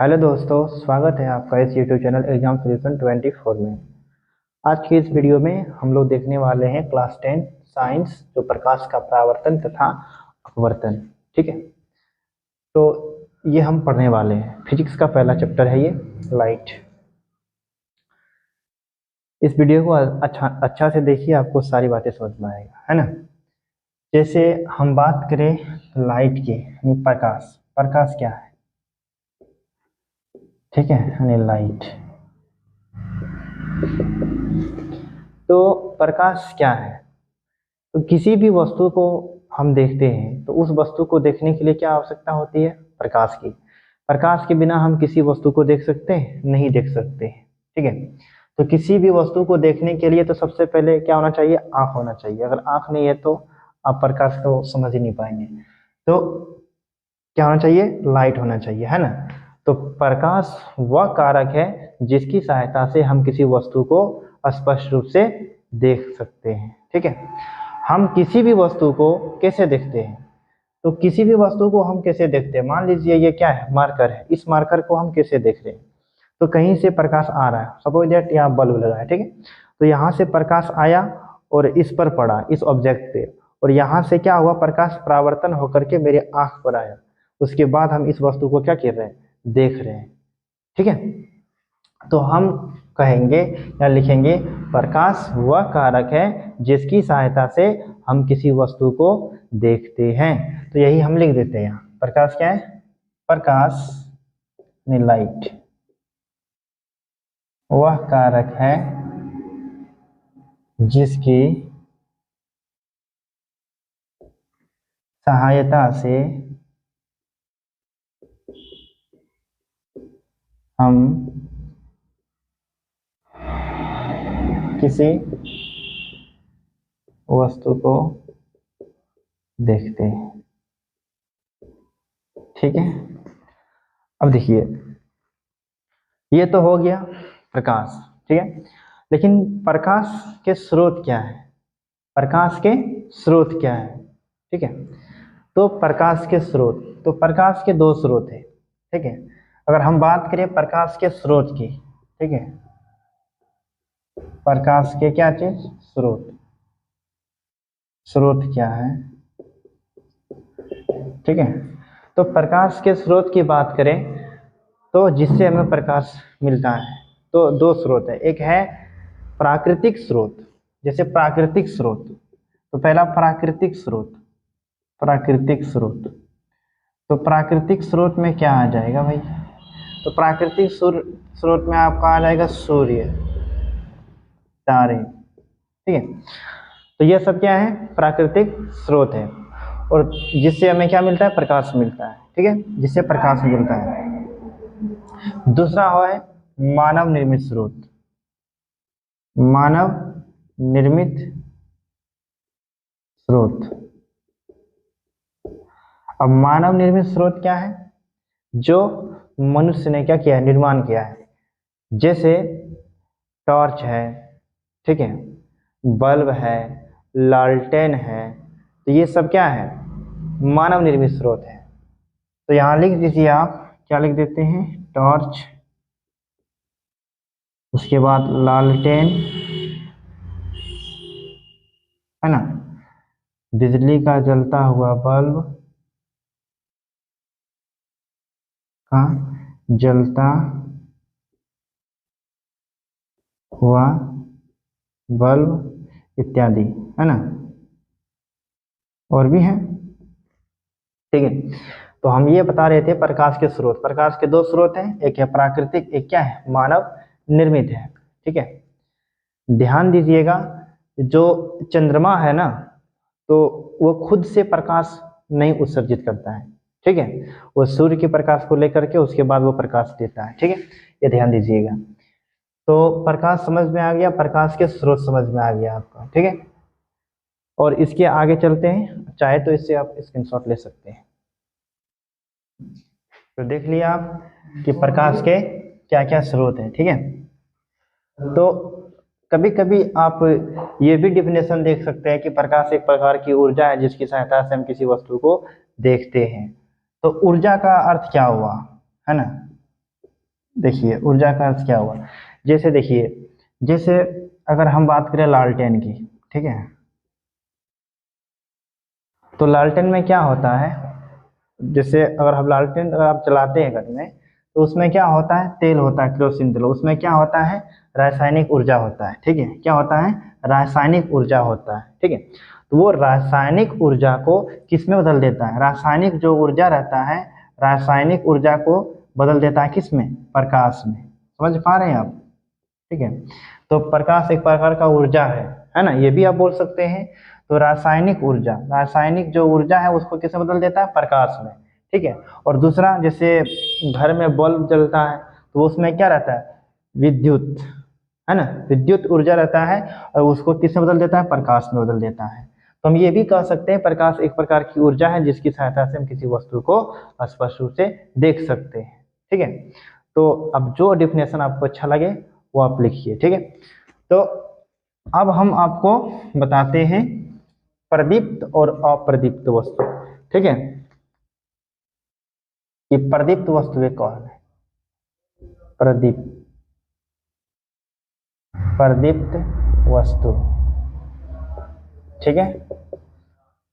Hello दोस्तों, स्वागत है आपका इस यूट्यूब चैनल एग्जाम सॉल्यूशन 24 में। आज की इस वीडियो में हम लोग देखने वाले हैं क्लास 10 साइंस, जो प्रकाश का परावर्तन तथा अपवर्तन। ठीक है, तो ये हम पढ़ने वाले हैं। फिजिक्स का पहला चैप्टर है ये, लाइट। इस वीडियो को अच्छा से देखिए, आपको सारी बातें समझ में आएगा, है ना। जैसे हम बात करें लाइट की, यानी प्रकाश। प्रकाश क्या है? ठीक है, यानी लाइट। तो प्रकाश क्या है? तो किसी भी वस्तु को हम देखते हैं तो उस वस्तु को देखने के लिए क्या आवश्यकता होती है? प्रकाश की। प्रकाश के बिना हम किसी वस्तु को देख सकते हैं? नहीं देख सकते। ठीक है, तो किसी भी वस्तु को देखने के लिए तो सबसे पहले क्या होना चाहिए? आँख होना चाहिए। अगर आँख नहीं है तो आप प्रकाश को समझ ही नहीं पाएंगे। तो क्या होना चाहिए? लाइट होना चाहिए, है ना। तो प्रकाश वह कारक है जिसकी सहायता से हम किसी वस्तु को स्पष्ट रूप से देख सकते हैं। ठीक है, हम किसी भी वस्तु को कैसे देखते हैं? तो किसी भी वस्तु को हम कैसे देखते हैं? मान लीजिए ये क्या है? मार्कर है। इस मार्कर को हम कैसे देख रहे हैं? तो कहीं से प्रकाश आ रहा है, सपोज दैट यहाँ बल्ब लगा है। ठीक है, तो यहाँ से प्रकाश आया और इस पर पड़ा, इस ऑब्जेक्ट पे, और यहाँ से क्या हुआ? प्रकाश परावर्तन होकर के मेरे आंख पर आया। उसके बाद हम इस वस्तु को क्या कर रहे हैं? देख रहे हैं। ठीक है, तो हम कहेंगे या लिखेंगे, प्रकाश वह कारक है जिसकी सहायता से हम किसी वस्तु को देखते हैं। तो यही हम लिख देते हैं यहाँ। प्रकाश क्या है? प्रकाश ने लाइट वह कारक है जिसकी सहायता से हम किसी वस्तु को देखते हैं। ठीक है, अब देखिए, ये तो हो गया प्रकाश। ठीक है, लेकिन प्रकाश के स्रोत क्या है? प्रकाश के स्रोत क्या है? ठीक है, तो प्रकाश के स्रोत, तो प्रकाश के दो स्रोत है। ठीक है, अगर हम बात करें प्रकाश के स्रोत की, ठीक है, प्रकाश के क्या चीज? स्रोत। स्रोत क्या है? ठीक है, तो प्रकाश के स्रोत की बात करें तो जिससे हमें प्रकाश मिलता है, तो दो स्रोत है। एक है प्राकृतिक स्रोत। जैसे प्राकृतिक स्रोत, तो पहला प्राकृतिक स्रोत। प्राकृतिक स्रोत, तो प्राकृतिक स्रोत में क्या आ जाएगा भाई? तो प्राकृतिक स्रोत में आपका आ जाएगा सूर्य, तारे। ठीक है, तो ये सब क्या है? प्राकृतिक स्रोत है, और जिससे हमें क्या मिलता है? प्रकाश मिलता है। ठीक है, जिससे प्रकाश मिलता है। दूसरा है मानव निर्मित स्रोत। मानव निर्मित स्रोत। अब मानव निर्मित स्रोत क्या है? जो मनुष्य ने क्या किया है? निर्माण किया है। जैसे टॉर्च है, ठीक है, बल्ब है, लालटेन है, तो ये सब क्या है? मानव निर्मित स्रोत है। तो यहाँ लिख दीजिए आप, क्या लिख देते हैं? टॉर्च, उसके बाद लालटेन, है ना, बिजली का जलता हुआ बल्ब का जलता हुआ बल्ब इत्यादि, है ना, और भी है। ठीक है, तो हम ये बता रहे थे प्रकाश के स्रोत। प्रकाश के दो स्रोत हैं, एक है प्राकृतिक, एक क्या है? मानव निर्मित है। ठीक है, ध्यान दीजिएगा, जो चंद्रमा है ना, तो वो खुद से प्रकाश नहीं उत्सर्जित करता है। ठीक है, वो सूर्य के प्रकाश को लेकर के उसके बाद वो प्रकाश देता है। ठीक है, ये ध्यान दीजिएगा। तो प्रकाश समझ में आ गया, प्रकाश के स्रोत समझ में आ गया आपका। ठीक है, और इसके आगे चलते हैं, चाहे तो इससे आप स्क्रीनशॉट ले सकते हैं। तो देख लिया आप कि प्रकाश के क्या क्या स्रोत हैं। ठीक है, तो कभी कभी आप ये भी डिफिनेशन देख सकते हैं कि प्रकाश एक प्रकार की ऊर्जा है जिसकी सहायता से हम किसी वस्तु को देखते हैं। तो ऊर्जा का अर्थ क्या हुआ, है ना? देखिए ऊर्जा का अर्थ क्या हुआ, जैसे देखिए, जैसे अगर हम बात करें लालटेन की, ठीक है, तो लालटेन में क्या होता है, जैसे अगर हम लालटेन अगर आप चलाते हैं घर में, तो उसमें क्या होता है, तेल होता है, केरोसिन तेल, उसमें क्या होता है, रासायनिक ऊर्जा होता है, ठीक है, क्या होता है, रासायनिक ऊर्जा होता है, ठीक है। तो वो रासायनिक ऊर्जा को किस में बदल देता है, रासायनिक जो ऊर्जा रहता है, रासायनिक ऊर्जा को बदल देता है किस में, प्रकाश में। समझ पा रहे हैं आप, ठीक है। तो प्रकाश एक प्रकार का ऊर्जा है ना, ये भी आप बोल सकते हैं। तो रासायनिक ऊर्जा, रासायनिक जो ऊर्जा है उसको किसमें बदल देता है, प्रकाश में, ठीक है। और दूसरा, जैसे घर में बल्ब जलता है, तो उसमें क्या रहता है, विद्युत, है ना, विद्युत ऊर्जा रहता है, और उसको किसमें बदल देता है, प्रकाश में बदल देता है। तो हम ये भी कह सकते हैं प्रकाश एक प्रकार की ऊर्जा है जिसकी सहायता से हम किसी वस्तु को स्पष्ट रूप से देख सकते हैं, ठीक है। तो अब जो डिफिनेशन आपको अच्छा लगे वो आप लिखिए, ठीक है। तो अब हम आपको बताते हैं प्रदीप्त और अप्रदीप्त वस्तु, ठीक है, कि प्रदीप्त वस्तुएं कौन है, प्रदीप्त, प्रदीप्त वस्तु, ठीक है।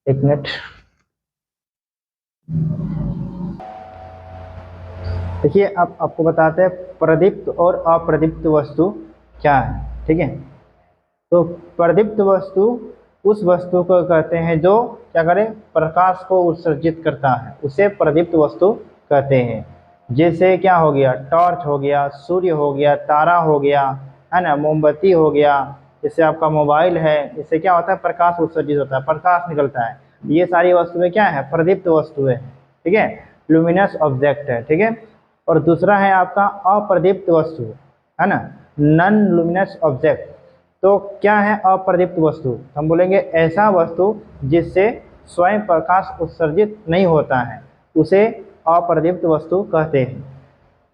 एक मिनट, देखिए अब आपको बताते हैं प्रदीप्त और अप्रदीप्त वस्तु क्या है, ठीक है। तो प्रदीप्त वस्तु उस वस्तु को कहते हैं जो क्या करे, प्रकाश को उत्सर्जित करता है, उसे प्रदीप्त वस्तु कहते हैं। जैसे क्या हो गया, टॉर्च हो गया, सूर्य हो गया, तारा हो गया, है ना, मोमबत्ती हो गया, जैसे आपका मोबाइल है, इससे क्या होता है, प्रकाश उत्सर्जित होता है, प्रकाश निकलता है। ये सारी वस्तुएं क्या है, प्रदीप्त वस्तुएं हैं, ठीक है, लुमिनस ऑब्जेक्ट है, ठीक है। और दूसरा है आपका अप्रदीप्त वस्तु, है ना, नॉन लुमिनस ऑब्जेक्ट। तो क्या है अप्रदीप्त वस्तु, हम बोलेंगे ऐसा वस्तु जिससे स्वयं प्रकाश उत्सर्जित नहीं होता है, उसे अप्रदीप्त वस्तु कहते हैं।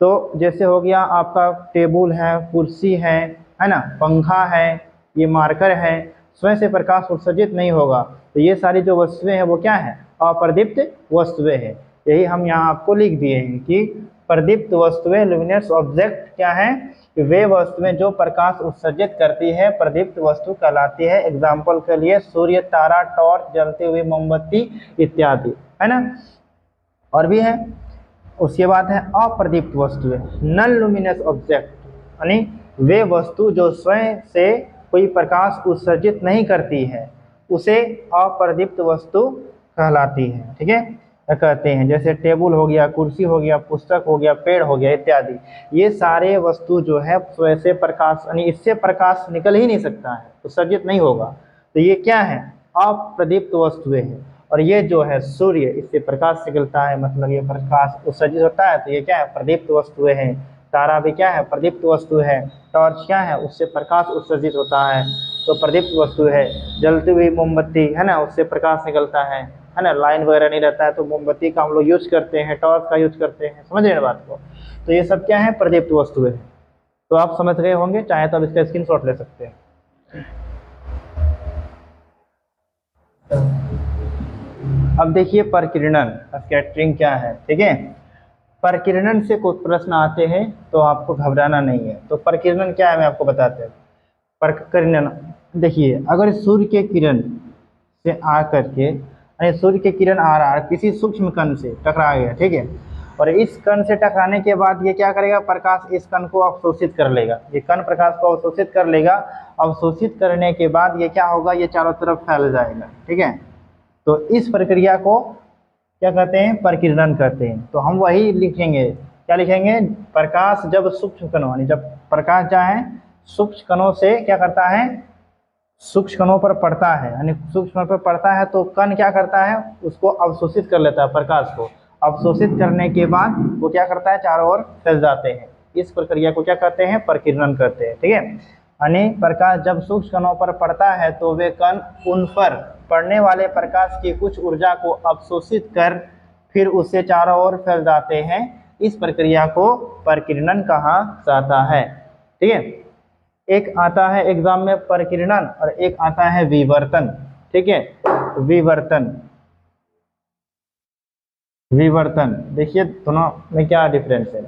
तो जैसे हो गया आपका टेबल है, कुर्सी है ना, पंखा है, ये मार्कर है, स्वयं से प्रकाश उत्सर्जित नहीं होगा, तो ये सारी जो वस्तुएं हैं वो क्या है, अप्रदीप्त वस्तुएं हैं। यही हम यहाँ आपको लिख दिए हैं कि प्रदीप्त वस्तुएं, लुमिनस ऑब्जेक्ट क्या है, कि वे वस्तुएं जो प्रकाश उत्सर्जित करती है प्रदीप्त वस्तु कहलाती है। एग्जाम्पल के लिए सूर्य, तारा, टॉर्च, जलती हुई मोमबत्ती इत्यादि, है ना। और भी है, उसके बाद है अप्रदीप्त वस्तुएं, नॉन लुमिनस ऑब्जेक्ट, यानी वे वस्तु जो स्वयं से कोई प्रकाश उत्सर्जित नहीं करती है, उसे अप्रदीप्त वस्तु कहलाती है, ठीक है, कहते हैं। जैसे टेबल हो गया, कुर्सी हो गया, पुस्तक हो गया, पेड़ हो गया इत्यादि, ये सारे वस्तु जो है स्वयं से प्रकाश, यानी इससे प्रकाश निकल ही नहीं सकता है, उत्सर्जित नहीं होगा, तो ये क्या है, अप्रदीप्त वस्तुएं हैं। और ये जो है सूर्य, इससे प्रकाश निकलता है, मतलब ये प्रकाश उत्सर्जित होता है, तो ये क्या है, प्रदीप्त वस्तुएं हैं। तारा भी क्या है, प्रदीप्त वस्तु है। टॉर्च क्या है, उससे प्रकाश उत्सर्जित होता है, तो प्रदीप्त वस्तु है। जलती हुई मोमबत्ती है ना, उससे प्रकाश निकलता है ना, लाइन वगैरह नहीं रहता है तो मोमबत्ती का हम लोग यूज करते हैं, टॉर्च का यूज करते हैं, समझ रहे हैं बात को। तो ये सब क्या है, प्रदीप्त वस्तुएं हैं। तो आप समझ गए होंगे, चाहे तो आप इसका स्क्रीनशॉट ले सकते हैं। अब देखिए प्रकीर्णन, स्कैटरिंग क्या है, ठीक है। प्रकीर्णन से कुछ प्रश्न आते हैं तो आपको घबराना नहीं है। तो प्रकीर्णन क्या है मैं आपको बताते हैं। प्रकीर्णन देखिए, अगर सूर्य के किरण से आ करके, यानी सूर्य के किरण आ रहा है, किसी सूक्ष्म कण से टकरा गया, ठीक है, और इस कण से टकराने के बाद ये क्या करेगा, प्रकाश इस कण को अवशोषित कर लेगा, ये कण प्रकाश को अवशोषित कर लेगा। अवशोषित करने के बाद ये क्या होगा, ये चारों तरफ फैल जाएगा, ठीक है। तो इस प्रक्रिया को क्या कहते हैं, प्रकीर्णन कहते हैं। तो हम वही लिखेंगे, क्या लिखेंगे, प्रकाश जब सूक्ष्म कणों, यानी जब प्रकाश जाए सूक्ष्म कणों से क्या करता है, सूक्ष्म कणों पर पड़ता है, यानी सूक्ष्म पर पड़ता है तो कण क्या करता है, उसको अवशोषित कर लेता है, प्रकाश को अवशोषित करने के बाद वो क्या करता है, चारों ओर फैल जाते हैं। इस प्रक्रिया को क्या कहते हैं, प्रकीर्णन कहते हैं, ठीक है। यानी प्रकाश जब सूक्ष्म कणों पर पड़ता है तो वे कण उन पर पड़ने वाले प्रकाश की कुछ ऊर्जा को अवशोषित कर फिर उससे चारों ओर फैल जाते हैं। इस प्रक्रिया को प्रकीर्णन कहा जाता है, ठीक है। एक आता है एग्जाम में प्रकीर्णन और एक आता है विवर्तन, ठीक है। विवर्तन, विवर्तन देखिए दोनों में क्या डिफरेंस है।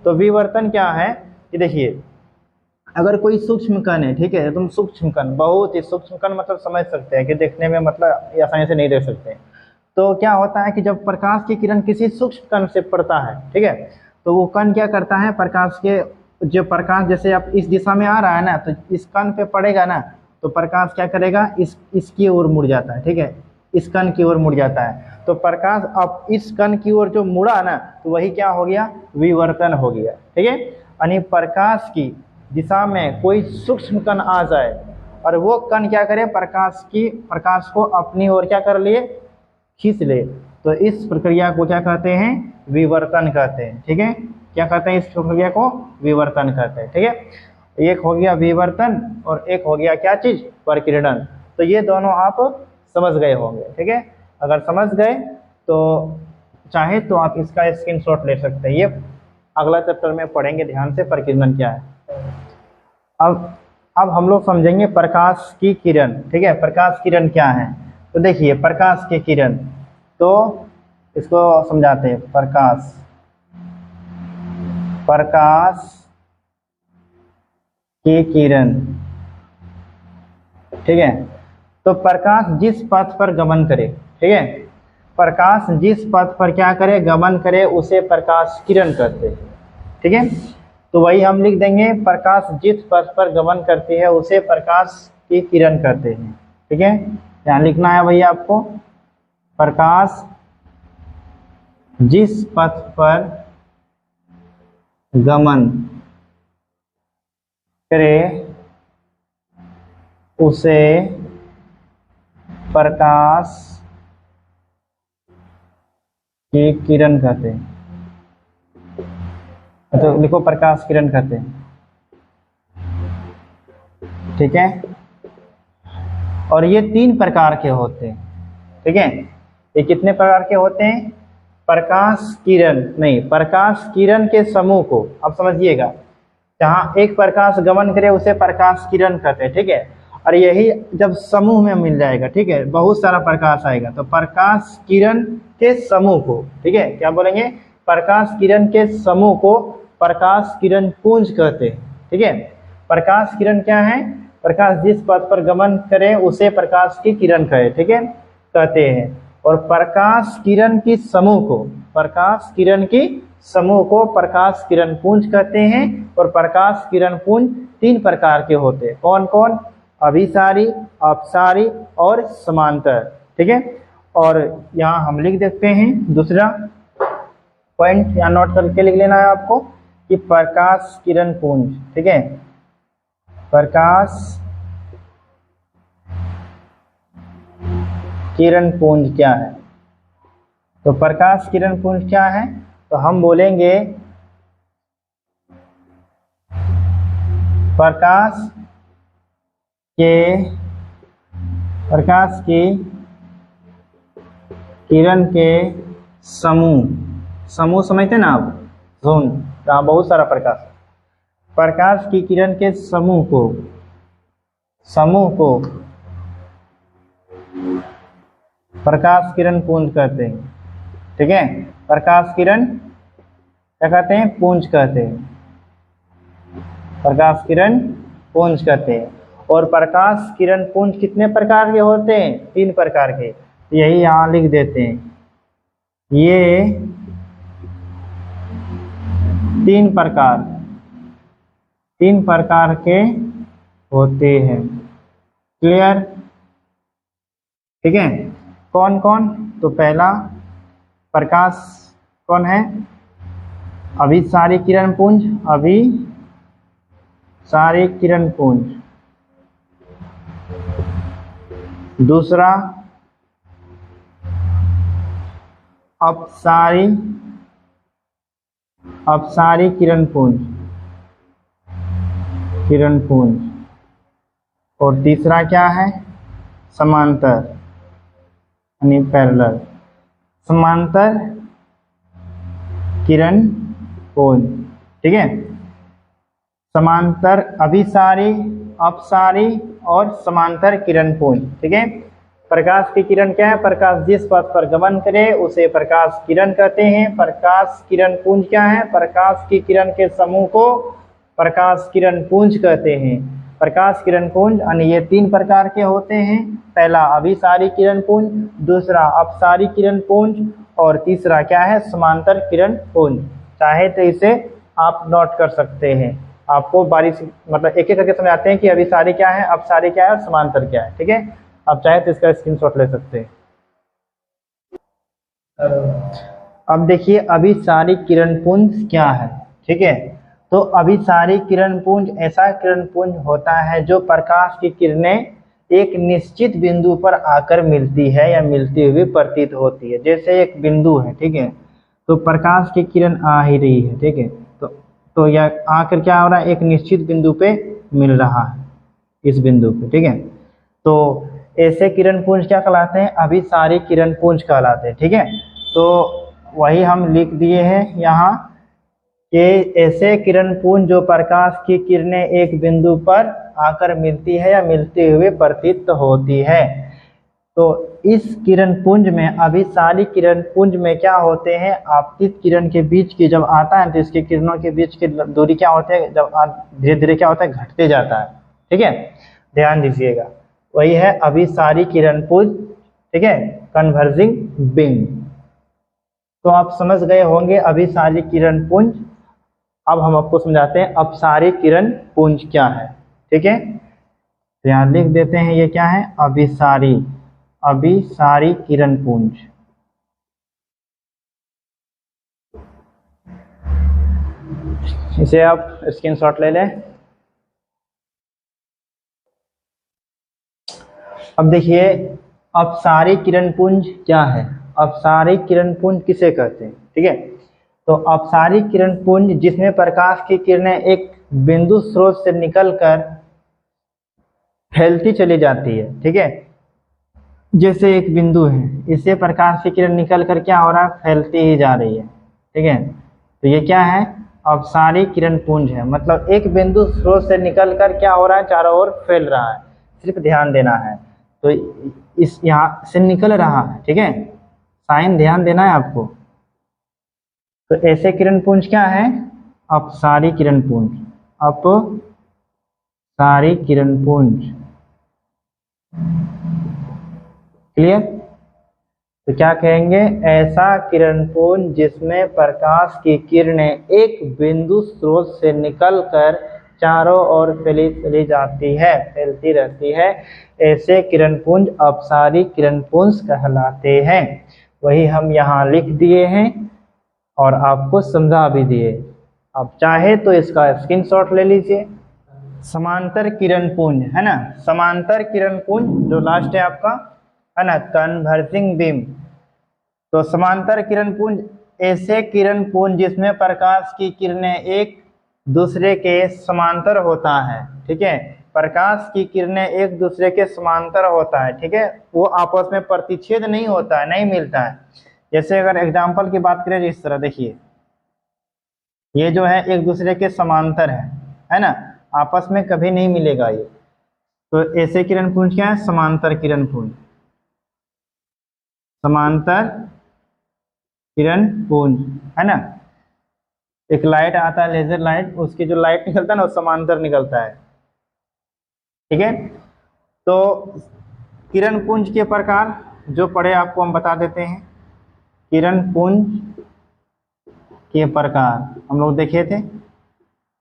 तो विवर्तन क्या है कि देखिए, अगर कोई सूक्ष्म कण है, ठीक है, तुम सूक्ष्म कण, बहुत ही सूक्ष्म कण मतलब समझ सकते हैं कि देखने में मतलब ये आसानी से नहीं देख सकते। तो क्या होता है कि जब प्रकाश की किरण किसी सूक्ष्म कण से पड़ता है, ठीक है, तो वो कण क्या करता है, प्रकाश के जो प्रकाश जैसे आप इस दिशा में आ रहा है ना, तो इस कण पे पड़ेगा ना, तो प्रकाश क्या करेगा, इसकी ओर मुड़ जाता है, ठीक है, इस कण की ओर मुड़ जाता है। तो प्रकाश अब इस कण की ओर जो मुड़ा ना, तो वही क्या हो गया, विवर्तन हो गया, ठीक है। यानी प्रकाश की दिशा में कोई सूक्ष्म कण आ जाए और वो कण क्या करे, प्रकाश को अपनी ओर क्या कर लिए, खींच ले, तो इस प्रक्रिया को क्या कहते हैं, विवर्तन कहते हैं, ठीक है। क्या कहते हैं, इस प्रक्रिया को विवर्तन कहते हैं, ठीक है। एक हो गया विवर्तन और एक हो गया क्या चीज, प्रकीर्णन। तो ये दोनों आप समझ गए होंगे, ठीक है। अगर समझ गए तो चाहे तो आप इसका स्क्रीनशॉट ले सकते हैं। ये अगला चैप्टर में पढ़ेंगे ध्यान से, प्रकीर्णन क्या है। अब हम लोग समझेंगे प्रकाश की किरण, ठीक है। प्रकाश किरण क्या है, तो देखिए प्रकाश की किरण, तो इसको समझाते हैं। प्रकाश की किरण, ठीक है। तो प्रकाश जिस पथ पर गमन करे, ठीक है, प्रकाश जिस पथ पर क्या करे, गमन करे, उसे प्रकाश किरण कहते हैं, ठीक है। तो वही हम लिख देंगे, प्रकाश जिस पथ पर गमन करती है उसे प्रकाश की किरण कहते हैं, ठीक है। यहाँ लिखना है भैया आपको, प्रकाश जिस पथ पर गमन करे उसे प्रकाश की किरण कहते हैं। तो लिखो प्रकाश किरण कहते हैं, ठीक है। और ये 3 प्रकार के होते हैं, ठीक है। ये कितने प्रकार के होते हैं, प्रकाश किरण नहीं, प्रकाश किरण के समूह को अब समझिएगा। जहाँ एक प्रकाश गमन करे उसे प्रकाश किरण कहते हैं, ठीक है। और यही जब समूह में मिल जाएगा, ठीक है, बहुत सारा प्रकाश आएगा, तो प्रकाश किरण के समूह को, ठीक है, क्या बोलेंगे, प्रकाश किरण के समूह को प्रकाश किरण पुंज कहते हैं, ठीक है। प्रकाश किरण क्या है, प्रकाश जिस पथ पर गमन करे उसे प्रकाश की किरण कहे, ठीक है, कहते हैं। और प्रकाश किरण की समूह को, प्रकाश किरण की समूह को प्रकाश किरण पुंज कहते हैं। और प्रकाश किरण पुंज 3 प्रकार के होते हैं, कौन कौन, अभिसारी, अपसारी और समांतर, ठीक है। और यहाँ हम लिख देते हैं, दूसरा पॉइंट यहाँ नोट करके लिख लेना है आपको कि प्रकाश किरण पुंज, ठीक है, प्रकाश किरण पुंज क्या है। तो प्रकाश किरण पुंज क्या है, तो हम बोलेंगे प्रकाश की किरण के समूह समझते ना आप, जोन, जहाँ बहुत सारा प्रकाश है, प्रकाश की किरण के समूह को प्रकाश किरण पुंज कहते हैं, ठीक है। प्रकाश किरण क्या कहते हैं, पुंज कहते हैं, प्रकाश किरण पुंज कहते हैं। और प्रकाश किरण पुंज कितने प्रकार के होते हैं, 3 प्रकार के, तो यही यहाँ लिख देते हैं, ये 3 प्रकार के होते हैं, क्लियर, ठीक है। कौन कौन, तो पहला प्रकाश कौन है, अभिसारी किरण पुंज, अभिसारी किरण पुंज। दूसरा अपसारी किरण पुंज। और तीसरा क्या है, समांतर यानी पैरेलल, समांतर किरण पुंज, ठीक है। समांतर, अभिसारी, अपसारी और समांतर किरण पुंज, ठीक है। प्रकाश की किरण क्या है? प्रकाश जिस पथ पर गमन करे उसे प्रकाश किरण कहते हैं। प्रकाश किरण पुंज क्या है? प्रकाश की किरण के समूह को प्रकाश किरण पुंज कहते हैं। प्रकाश किरण पुंज यानी ये 3 प्रकार के होते हैं। पहला अभिसारी किरण पुंज, दूसरा अपसारी किरण पुंज और तीसरा क्या है? समांतर किरण पुंज। चाहे तो इसे आप नोट कर सकते हैं, आपको बारीक मतलब एक एक करके समझाते हैं कि अभिसारी क्या है, अपसारी क्या है और समांतर क्या है। ठीक है, आप चाहे तो इसका स्क्रीनशॉट ले सकते हैं। अब देखिए अभिसारी किरण पुंज क्या है। ठीक है, तो अभिसारी किरण पुंज ऐसा किरण पुंज होता है जो प्रकाश की किरणें एक निश्चित बिंदु पर आकर मिलती है या मिलती हुई प्रतीत होती है। जैसे एक बिंदु है, ठीक है, तो प्रकाश की किरण आ ही रही है, ठीक है, तो यह आकर क्या हो रहा है? एक निश्चित बिंदु पे मिल रहा है, इस बिंदु पे। ठीक है, तो ऐसे किरण पुंज क्या कहलाते हैं? अभिसारी किरण पुंज कहलाते हैं। ठीक है, तो वही हम लिख दिए हैं यहाँ कि ऐसे किरण पुंज जो प्रकाश की किरणें एक बिंदु पर आकर मिलती है या मिलते हुए प्रतीत होती है। तो इस किरण पुंज में, अभिसारी किरण पुंज में क्या होते हैं? आपतित किरण के बीच की जब आता है तो इसके किरणों के बीच की दूरी क्या होती है? जब धीरे धीरे क्या होता है? घटते जाता है। ठीक है, ध्यान दीजिएगा, वही है अभिसारी किरण पुंज। ठीक है, कन्वर्जिंग बीम। तो आप समझ गए होंगे अभिसारी किरण पुंज। अब हम आपको समझाते हैं अपसारी किरण पुंज क्या है। ठीक है, तो यहाँ लिख देते हैं ये क्या है? अभिसारी किरण पुंज। इसे आप स्क्रीनशॉट ले लें। अब देखिए अपसारी किरण पुंज क्या है? अपसारी किरण पुंज किसे कहते हैं? ठीक है, तो अपसारी किरण पुंज जिसमें प्रकाश की किरणें एक बिंदु स्रोत से निकलकर फैलती चली जाती है। ठीक है, जैसे एक बिंदु है, इससे प्रकाश की किरण निकलकर क्या हो रहा है? फैलती ही जा रही है। ठीक है, तो ये क्या है? अपसारी किरण पुंज है। मतलब एक बिंदु स्रोत से निकलकर क्या हो रहा है? चारों ओर फैल रहा है। सिर्फ ध्यान देना है, तो इस यहाँ से निकल रहा है। ठीक है, साइन ध्यान देना है आपको। तो ऐसे किरण पुंज क्या है? अपसारी किरण पुंज। अपसारी किरण पुंज। क्लियर? तो क्या कहेंगे? ऐसा किरण पुंज जिसमें प्रकाश की किरणें एक बिंदु स्रोत से निकलकर चारों ओर फैली चली जाती है, फैलती रहती है, ऐसे किरण पुंज अपसारी किरण पुंज कहलाते हैं। वही हम यहाँ लिख दिए हैं और आपको समझा भी दिए। आप चाहे तो इसका स्क्रीनशॉट ले लीजिए। समांतर किरण पुंज है ना, समांतर किरण पुंज जो लास्ट है आपका, है ना, कन्वर्जिंग बीम। तो समांतर किरण पुंज ऐसे किरण पुंज जिसमें प्रकाश की किरणें एक दूसरे के समांतर होता है। ठीक है, प्रकाश की किरणें एक दूसरे के समांतर होता है। ठीक है, वो आपस में प्रतिच्छेद नहीं होता है, नहीं मिलता है। जैसे अगर एग्जाम्पल की बात करें, इस तरह देखिए, ये जो है एक दूसरे के समांतर है ना, आपस में कभी नहीं मिलेगा ये। तो ऐसे किरण पुंज क्या है? समांतर किरण पुंज। समांतर किरण पुंज है ना, एक लाइट आता है लेजर लाइट, उसकी जो लाइट निकलता है ना वो समांतर निकलता है। ठीक है, तो किरण पुंज के प्रकार जो पढ़े आपको हम बता देते हैं। किरण पुंज के प्रकार हम लोग देखे थे,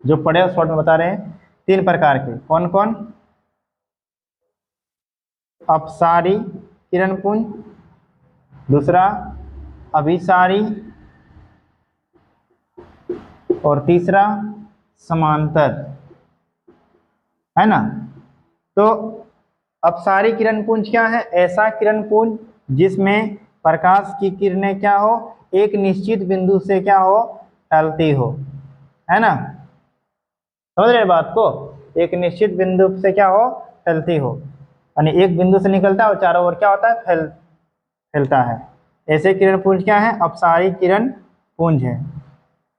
जो पढ़े उस शॉर्ट में बता रहे हैं। 3 प्रकार के, कौन कौन? अपसारी किरण पुंज, दूसरा अभिसारी और तीसरा समांतर, है ना। तो अपसारी किरण पुंज क्या है? ऐसा किरण पुंज जिसमें प्रकाश की किरणें क्या हो? एक निश्चित बिंदु से क्या हो? फैलती हो, है ना। समझ रहे बात को? एक निश्चित बिंदु से क्या हो? फैलती हो, यानी एक बिंदु से निकलता है और चारों ओर क्या होता है? फैलता है। ऐसे किरण पुंज क्या है? अपसारी किरण पुंज है।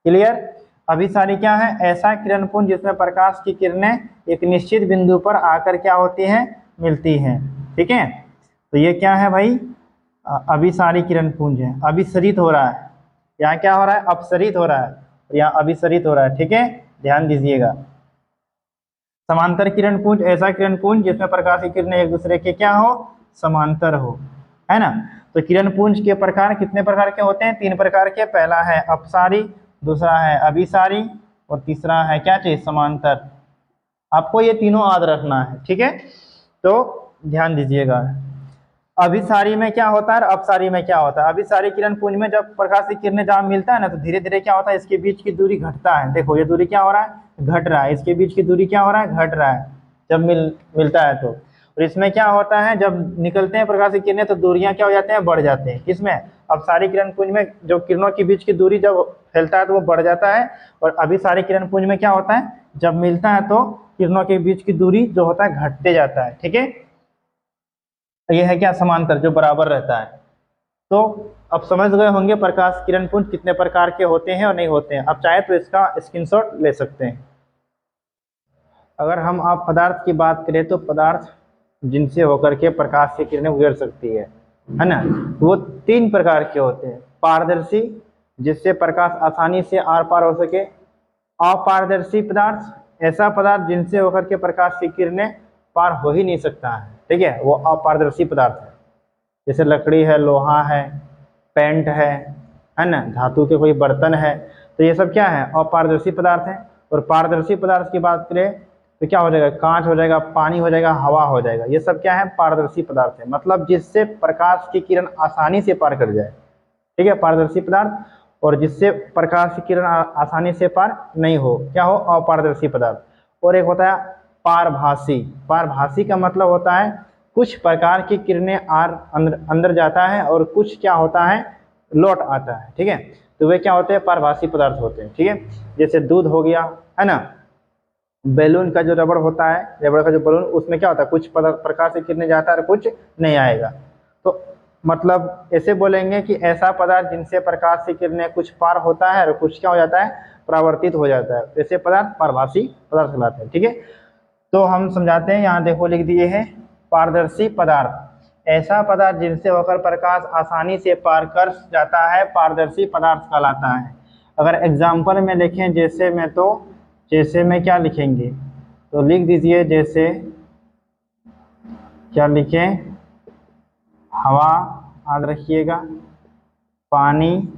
क्लियर? अभिसारी क्या है? ऐसा किरण पुंज जिसमें प्रकाश की किरणें एक निश्चित बिंदु पर आकर क्या होती हैं? मिलती हैं। ठीक है, तो ये क्या है भाई, अभिसारी किरण पुंज है, अभिसरित हो रहा है। यहाँ क्या हो रहा है, अपसरित हो रहा है, यहाँ अभिसरित हो रहा है। ठीक है, ध्यान दीजिएगा। समांतर किरण पुंज ऐसा किरण पुंज जिसमें प्रकाश की किरणें एक दूसरे के क्या हो, समांतर हो, है ना। तो किरण पुंज के प्रकार कितने प्रकार के होते हैं, 3 प्रकार के। पहला है अपसारी, दूसरा है अभिसारी, और तीसरा है क्या चीज, समांतर। आपको ये तीनों याद रखना है। ठीक है, तो ध्यान दीजिएगा। अभिसारी में क्या होता है और अपसारी में क्या होता है। अभिसारी किरण पुंज में जब प्रकाश की किरणें जहाँ मिलता है ना, तो धीरे धीरे क्या होता है, इसके बीच की दूरी घटता है। देखो ये दूरी क्या हो रहा है, घट रहा है। इसके बीच की दूरी क्या हो रहा है, घट रहा है जब मिलता है तो। और इसमें क्या होता है, जब निकलते हैं प्रकाश की किरणें तो दूरियां क्या हो जाते हैं, बढ़ जाते हैं। किसमें, अपसारी किरण पुंज में जो किरणों के बीच की दूरी जब फैलता है तो वो बढ़ जाता है। और अभिसारी किरण पुंज में क्या होता है, जब मिलता है तो किरणों के बीच की दूरी जो होता है घटते जाता है। ठीक है, ये है क्या, समांतर, जो बराबर रहता है। तो अब समझ गए होंगे प्रकाश किरण पुंज कितने प्रकार के होते हैं और नहीं होते हैं। अब चाहे तो इसका स्क्रीनशॉट ले सकते हैं। अगर हम आप पदार्थ की बात करें तो पदार्थ जिनसे होकर के प्रकाश की किरणें गुजर सकती है ना, वो 3 प्रकार के होते हैं। पारदर्शी, जिससे प्रकाश आसानी से आर पार हो सके। अपारदर्शी पदार्थ, ऐसा पदार्थ जिनसे होकर के प्रकाश की किरणें पार हो ही नहीं सकता है। ठीक है, वो अपारदर्शी पदार्थ है। जैसे लकड़ी है, लोहा है, पेंट है ना, धातु के कोई बर्तन है, तो ये सब क्या है, अपारदर्शी पदार्थ है। और पारदर्शी पदार्थ की बात करें तो क्या हो जाएगा, कांच हो जाएगा, पानी हो जाएगा, हवा हो जाएगा। ये सब क्या है, पारदर्शी पदार्थ है, मतलब जिससे प्रकाश की किरण आसानी से पार कर जाए। ठीक है, पारदर्शी पदार्थ। और जिससे प्रकाश की किरण आसानी से पार नहीं हो, क्या हो, अपारदर्शी पदार्थ। और एक होता है पारभासी। पारभासी का मतलब होता है कुछ प्रकार की किरणें अंदर जाता है और कुछ क्या होता है, लौट आता है। ठीक है, तो वे क्या होते हैं, पारभासी पदार्थ होते हैं। ठीक है, जैसे दूध हो गया, है ना, बैलून का जो रबड़ होता है, रबड़ का जो बैलून, उसमें क्या होता है, कुछ प्रकार से किरणें जाता है और कुछ नहीं आएगा। तो मतलब ऐसे बोलेंगे कि ऐसा पदार्थ जिनसे प्रकाश की किरणें कुछ पार होता है और कुछ क्या हो जाता है, परावर्तित हो जाता है। ऐसे पदार्थ पारभासी पदार्थ कहलाते हैं। ठीक है, तो हम समझाते हैं, यहाँ देखो लिख दिए हैं, पारदर्शी पदार्थ ऐसा पदार्थ जिनसे होकर प्रकाश आसानी से पार कर जाता है, पारदर्शी पदार्थ कहलाता है। अगर एग्जाम्पल में लिखें जैसे में, तो जैसे में क्या लिखेंगे, तो लिख दीजिए जैसे, क्या लिखें, हवा, याद रखिएगा, पानी,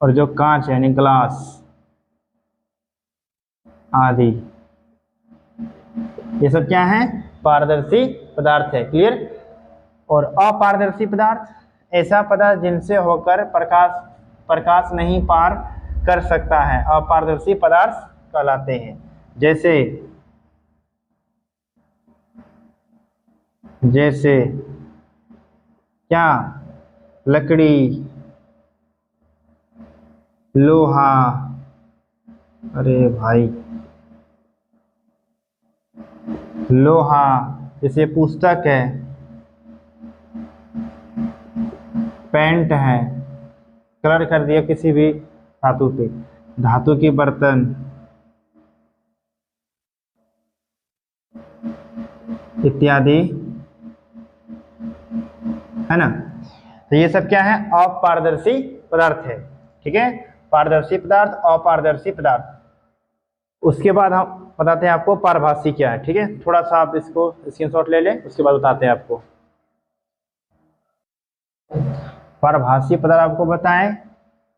और जो कांच है यानी ग्लास आदि, ये सब क्या है, पारदर्शी पदार्थ है। क्लियर। और अपारदर्शी पदार्थ ऐसा पदार्थ जिनसे होकर प्रकाश नहीं पार कर सकता है, अपारदर्शी पदार्थ कहलाते हैं। जैसे क्या, लकड़ी, लोहा, अरे भाई, लोहा, जैसे पुस्तक है, पेंट है, कलर कर दिया किसी भी धातु पे, धातु के बर्तन, इत्यादि, है ना। तो ये सब क्या है, अपारदर्शी पदार्थ है। ठीक है, पारदर्शी पदार्थ, अपारदर्शी पदार्थ। उसके बाद हम बताते हैं आपको पारभासी क्या है। ठीक है, थोड़ा सा आप इसको स्क्रीनशॉट ले लें, उसके बाद बताते हैं आपको। पारभासी पदार्थ आपको बताएं,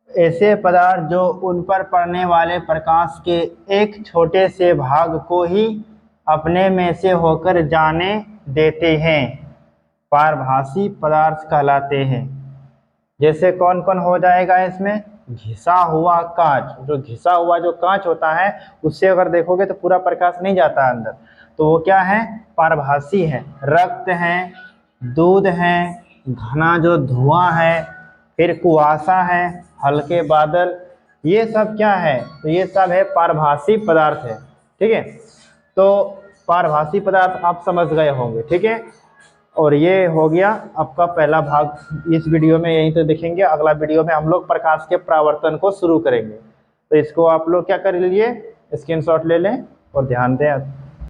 ऐसे पदार्थ जो उन पर पड़ने वाले प्रकाश के एक छोटे से भाग को ही अपने में से होकर जाने देते हैं, पारभासी पदार्थ कहलाते हैं। जैसे कौन कौन हो जाएगा इसमें, घिसा हुआ कांच, जो घिसा हुआ जो कांच होता है उससे अगर देखोगे तो पूरा प्रकाश नहीं जाता अंदर, तो वो क्या है, पारभासी है। रक्त है, दूध है, घना जो धुआं है, फिर कुआसा है, हल्के बादल, ये सब क्या है, तो ये सब है पारभासी पदार्थ है। ठीक है, तो पारभासी पदार्थ आप समझ गए होंगे। ठीक है, और ये हो गया आपका पहला भाग। इस वीडियो में यहीं तो देखेंगे, अगला वीडियो में हम लोग प्रकाश के परावर्तन को शुरू करेंगे। तो इसको आप लोग क्या कर लीजिए, स्क्रीनशॉट ले लें और ध्यान दें।